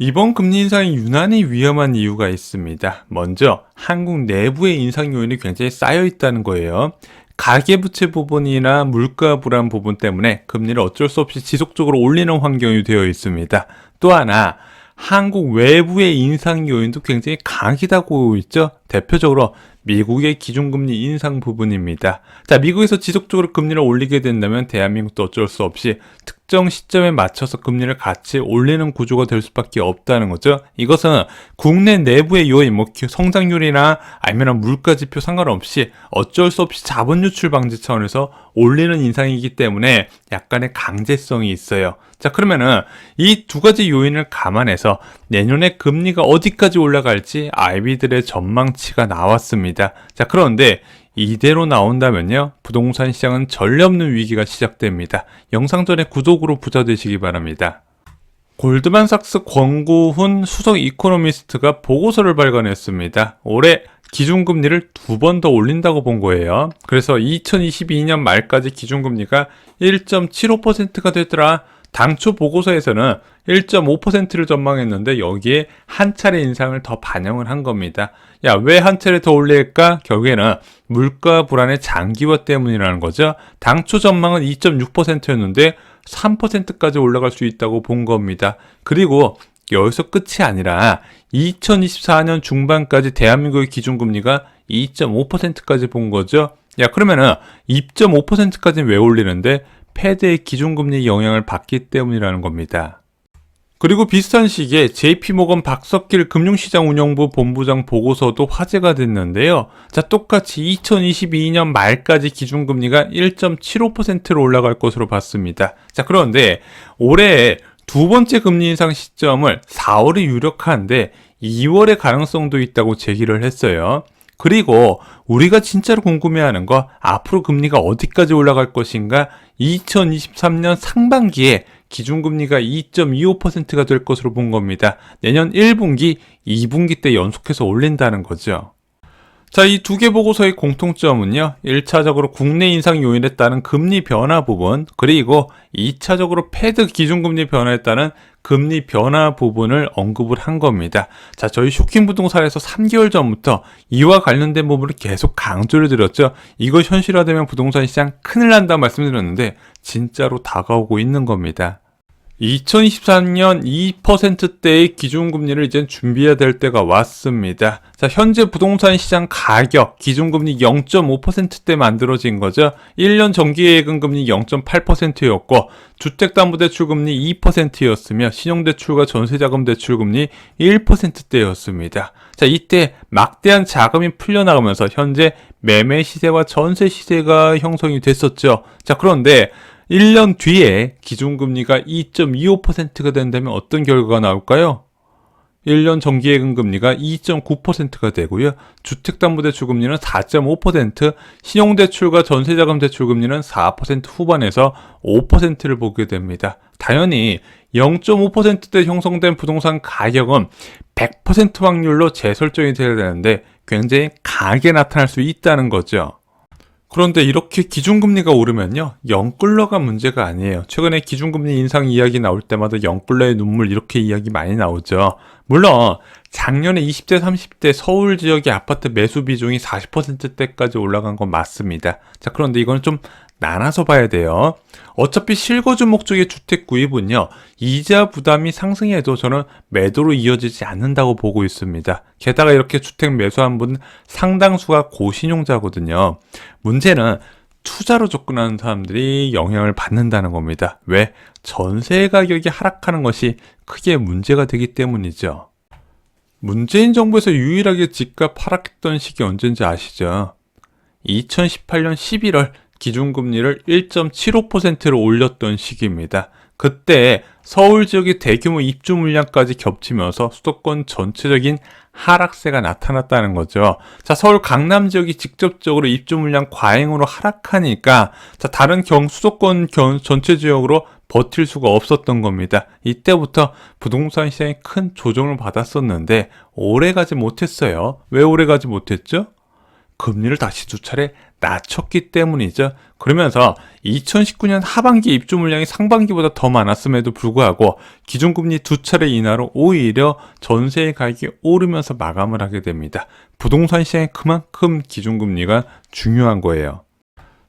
이번 금리 인상이 유난히 위험한 이유가 있습니다. 먼저 한국 내부의 인상 요인이 굉장히 쌓여 있다는 거예요. 가계부채 부분이나 물가 불안 부분 때문에 금리를 어쩔 수 없이 지속적으로 올리는 환경이 되어 있습니다. 또 하나, 한국 외부의 인상 요인도 굉장히 강하다고 있죠. 대표적으로 미국의 기준금리 인상 부분입니다. 자, 미국에서 지속적으로 금리를 올리게 된다면 대한민국도 어쩔 수 없이 특정 시점에 맞춰서 금리를 같이 올리는 구조가 될 수밖에 없다는 거죠. 이것은 국내 내부의 요인, 성장률이나 아니면 물가 지표 상관없이 어쩔 수 없이 자본 유출 방지 차원에서 올리는 인상이기 때문에 약간의 강제성이 있어요. 자, 그러면은 이 두 가지 요인을 감안해서 내년에 금리가 어디까지 올라갈지 IB들의 전망치가 나왔습니다. 자, 그런데 이대로 나온다면요, 부동산 시장은 전례 없는 위기가 시작됩니다. 영상 전에 구독으로 부자 되시기 바랍니다. 골드만삭스 권구훈 수석 이코노미스트가 보고서를 발간했습니다. 올해 기준금리를 2번 더 올린다고 본 거예요. 그래서 2022년 말까지 기준금리가 1.75%가 되더라. 당초 보고서에서는 1.5%를 전망했는데 여기에 한 차례 인상을 더 반영을 한 겁니다. 야, 왜 한 차례 더 올릴까? 결국에는 물가 불안의 장기화 때문이라는 거죠. 당초 전망은 2.6%였는데 3%까지 올라갈 수 있다고 본 겁니다. 그리고 여기서 끝이 아니라 2024년 중반까지 대한민국의 기준금리가 2.5%까지 본 거죠. 야, 그러면은 2.5%까지는 왜 올리는데? 패드의 기준금리 영향을 받기 때문이라는 겁니다. 그리고 비슷한 시기에 JP모건 박석길 금융시장운용부 본부장 보고서도 화제가 됐는데요. 자, 똑같이 2022년 말까지 기준금리가 1.75%로 올라갈 것으로 봤습니다. 자, 그런데 올해 두 번째 금리 인상 시점을 4월이 유력한데 2월의 가능성도 있다고 제기를 했어요. 그리고 우리가 진짜로 궁금해하는 거, 앞으로 금리가 어디까지 올라갈 것인가? 2023년 상반기에 기준금리가 2.25%가 될 것으로 본 겁니다. 내년 1분기, 2분기 때 연속해서 올린다는 거죠. 자, 이 두 개 보고서의 공통점은요, 1차적으로 국내 인상 요인에 따른 금리 변화 부분, 그리고 2차적으로 패드 기준금리 변화에 따른 금리 변화 부분을 언급을 한 겁니다. 자, 저희 쇼킹 부동산에서 3개월 전부터 이와 관련된 부분을 계속 강조를 드렸죠. 이거 현실화되면 부동산 시장 큰일 난다 말씀드렸는데 진짜로 다가오고 있는 겁니다. 2024년 2%대의 기준금리를 이제 준비해야 될 때가 왔습니다. 자, 현재 부동산 시장 가격, 기준금리 0.5%대 만들어진 거죠. 1년 정기예금금리 0.8%였고, 주택담보대출금리 2%였으며, 신용대출과 전세자금대출금리 1%대였습니다. 자, 이때 막대한 자금이 풀려나가면서 현재 매매 시세와 전세 시세가 형성이 됐었죠. 자, 그런데 1년 뒤에 기준금리가 2.25%가 된다면 어떤 결과가 나올까요? 1년 정기예금 금리가 2.9%가 되고요. 주택담보대출 금리는 4.5%, 신용대출과 전세자금 대출 금리는 4% 후반에서 5%를 보게 됩니다. 당연히 0.5%대 형성된 부동산 가격은 100% 확률로 재설정이 되어야 되는데 굉장히 강하게 나타날 수 있다는 거죠. 그런데 이렇게 기준금리가 오르면요, 영끌러가 문제가 아니에요. 최근에 기준금리 인상 이야기 나올 때마다 영끌러의 눈물 이렇게 이야기 많이 나오죠. 물론 작년에 20대 30대 서울 지역의 아파트 매수 비중이 40%대까지 올라간 건 맞습니다. 자, 그런데 이건 좀 나눠서 봐야 돼요. 어차피 실거주 목적의 주택 구입은요, 이자 부담이 상승해도 저는 매도로 이어지지 않는다고 보고 있습니다. 게다가 이렇게 주택 매수한 분 상당수가 고신용자거든요. 문제는 투자로 접근하는 사람들이 영향을 받는다는 겁니다. 왜? 전세 가격이 하락하는 것이 크게 문제가 되기 때문이죠. 문재인 정부에서 유일하게 집값 하락했던 시기 언제인지 아시죠? 2018년 11월 기준금리를 1.75%로 올렸던 시기입니다. 그때 서울 지역의 대규모 입주 물량까지 겹치면서 수도권 전체적인 하락세가 나타났다는 거죠. 자, 서울 강남 지역이 직접적으로 입주 물량 과잉으로 하락하니까 다른 수도권 전체 지역으로 버틸 수가 없었던 겁니다. 이때부터 부동산 시장이 큰 조정을 받았었는데 오래 가지 못했어요. 왜 오래 가지 못했죠? 금리를 다시 두 차례 낮췄기 때문이죠. 그러면서 2019년 하반기 입주 물량이 상반기보다 더 많았음에도 불구하고 기준금리 두 차례 인하로 오히려 전세 가격이 오르면서 마감을 하게 됩니다. 부동산 시장에 그만큼 기준금리가 중요한 거예요.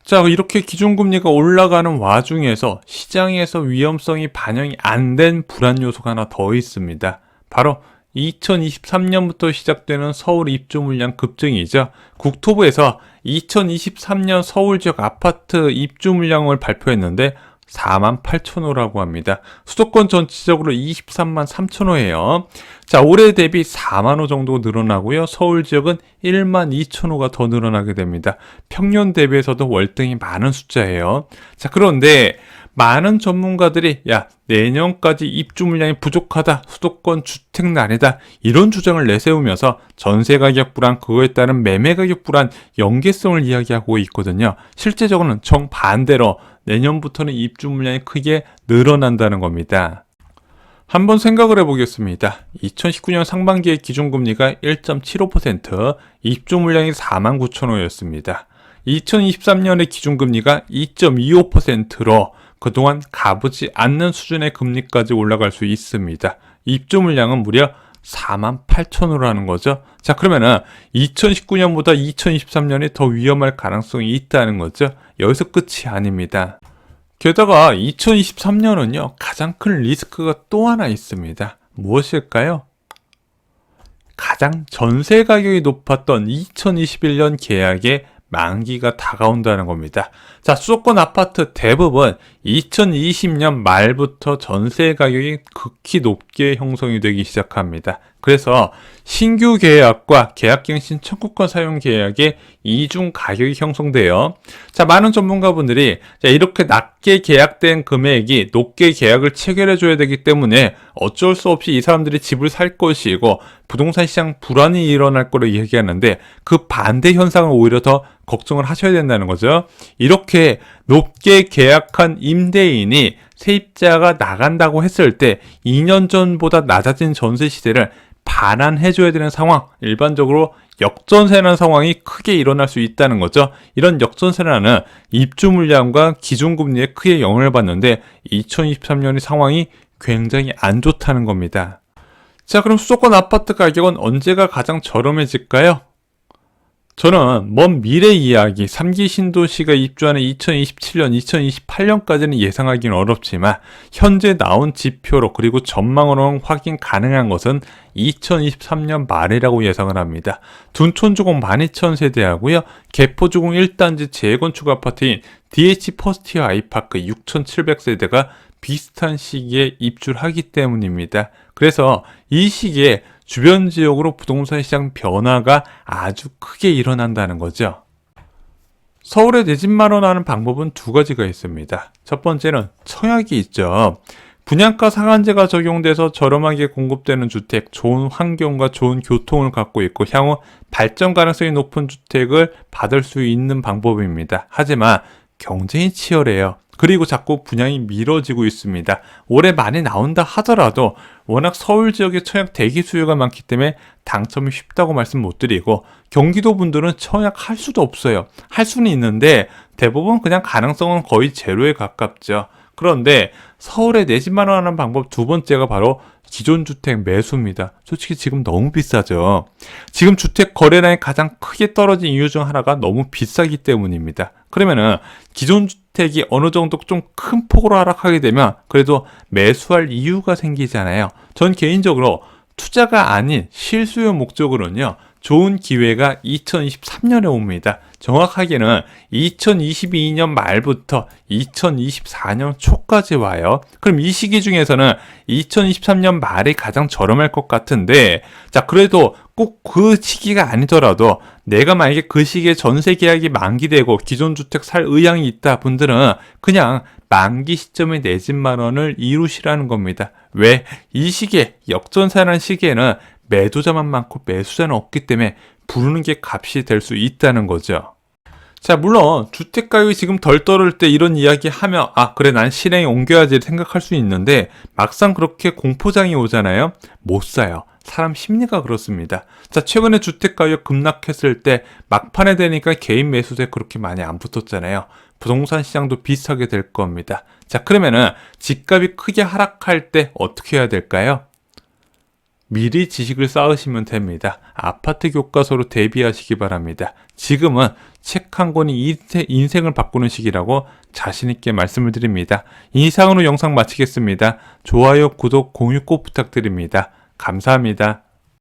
자, 이렇게 기준금리가 올라가는 와중에서 시장에서 위험성이 반영이 안 된 불안 요소가 하나 더 있습니다. 바로 2023년부터 시작되는 서울 입주 물량 급증이죠. 국토부에서 2023년 서울 지역 아파트 입주 물량을 발표했는데 4만 8천 호라고 합니다. 수도권 전체적으로 23만 3천 호예요. 자, 올해 대비 4만 호 정도 늘어나고요. 서울 지역은 1만 2천 호가 더 늘어나게 됩니다. 평년 대비해서도 월등히 많은 숫자예요. 자, 그런데 많은 전문가들이 내년까지 입주 물량이 부족하다, 수도권 주택난이다 이런 주장을 내세우면서 전세 가격 불안, 그거에 따른 매매 가격 불안 연계성을 이야기하고 있거든요. 실제적으로는 정반대로 내년부터는 입주 물량이 크게 늘어난다는 겁니다. 한번 생각을 해보겠습니다. 2019년 상반기의 기준금리가 1.75%, 입주 물량이 4만 9천 호였습니다. 2023년의 기준금리가 2.25%로 그동안 가보지 않는 수준의 금리까지 올라갈 수 있습니다. 입주 물량은 무려 4만 8천 호라는 거죠. 자, 그러면은 2019년보다 2023년이 더 위험할 가능성이 있다는 거죠. 여기서 끝이 아닙니다. 게다가 2023년은요, 가장 큰 리스크가 또 하나 있습니다. 무엇일까요? 가장 전세 가격이 높았던 2021년 계약의 만기가 다가온다는 겁니다. 자, 수도권 아파트 대부분 2020년 말부터 전세 가격이 극히 높게 형성이 되기 시작합니다. 그래서 신규 계약과 계약갱신 청구권 사용 계약의 이중 가격이 형성돼요. 자, 많은 전문가분들이 이렇게 낮게 계약된 금액이 높게 계약을 체결해줘야 되기 때문에 어쩔 수 없이 이 사람들이 집을 살 것이고 부동산 시장 불안이 일어날 거로 얘기하는데 그 반대 현상을 오히려 더 걱정을 하셔야 된다는 거죠. 이렇게 높게 계약한 임대인이 세입자가 나간다고 했을 때 2년 전보다 낮아진 전세 시세를 반환해줘야 되는 상황, 일반적으로 역전세라는 상황이 크게 일어날 수 있다는 거죠. 이런 역전세라는 입주 물량과 기준금리에 크게 영향을 받는데 2023년의 상황이 굉장히 안 좋다는 겁니다. 자, 그럼 수도권 아파트 가격은 언제가 가장 저렴해질까요? 저는 먼 미래 이야기, 3기 신도시가 입주하는 2027년, 2028년까지는 예상하기는 어렵지만 현재 나온 지표로 그리고 전망으로는 확인 가능한 것은 2023년 말이라고 예상을 합니다. 둔촌주공 12,000세대하고요. 개포주공 1단지 재건축 아파트인 DH 퍼스티어 아이파크 6,700세대가 비슷한 시기에 입주를 하기 때문입니다. 그래서 이 시기에 주변 지역으로 부동산 시장 변화가 아주 크게 일어난다는 거죠. 서울에 내 집 마련하는 방법은 두 가지가 있습니다. 첫 번째는 청약이 있죠. 분양가 상한제가 적용돼서 저렴하게 공급되는 주택, 좋은 환경과 좋은 교통을 갖고 있고 향후 발전 가능성이 높은 주택을 받을 수 있는 방법입니다. 하지만 경쟁이 치열해요. 그리고 자꾸 분양이 미뤄지고 있습니다. 올해 많이 나온다 하더라도 워낙 서울 지역의 청약 대기 수요가 많기 때문에 당첨이 쉽다고 말씀 못 드리고 경기도 분들은 청약할 수도 없어요. 할 수는 있는데 대부분 그냥 가능성은 거의 제로에 가깝죠. 그런데 서울에 내 집 마련하는 방법 두 번째가 바로 기존 주택 매수입니다. 솔직히 지금 너무 비싸죠. 지금 주택 거래량이 가장 크게 떨어진 이유 중 하나가 너무 비싸기 때문입니다. 그러면은 기존 주택이 어느 정도 좀 큰 폭으로 하락하게 되면 그래도 매수할 이유가 생기잖아요. 전 개인적으로 투자가 아닌 실수요 목적으로는요, 좋은 기회가 2023년에 옵니다. 정확하게는 2022년 말부터 2024년 초까지 와요. 그럼 이 시기 중에서는 2023년 말이 가장 저렴할 것 같은데, 자, 그래도 꼭 그 시기가 아니더라도 내가 만약에 그 시기에 전세 계약이 만기되고 기존 주택 살 의향이 있다 분들은 그냥 만기 시점에 내 집 마련을 이루시라는 겁니다. 왜? 이 시기에, 역전세라는 시기에는 매도자만 많고 매수자는 없기 때문에 부르는 게 값이 될 수 있다는 거죠. 자, 물론 주택 가격이 지금 덜 떨어질 때 이런 이야기 하면 그래, 난 실행에 옮겨야지 생각할 수 있는데 막상 그렇게 공포장이 오잖아요. 못 사요. 사람 심리가 그렇습니다. 자, 최근에 주택가격 급락했을 때 막판에 되니까 개인 매수세 그렇게 많이 안 붙었잖아요. 부동산 시장도 비슷하게 될 겁니다. 자, 그러면은 집값이 크게 하락할 때 어떻게 해야 될까요? 미리 지식을 쌓으시면 됩니다. 아파트 교과서로 대비하시기 바랍니다. 지금은 책 한 권이 인생을 바꾸는 시기라고 자신있게 말씀을 드립니다. 이상으로 영상 마치겠습니다. 좋아요, 구독, 공유 꼭 부탁드립니다. 감사합니다.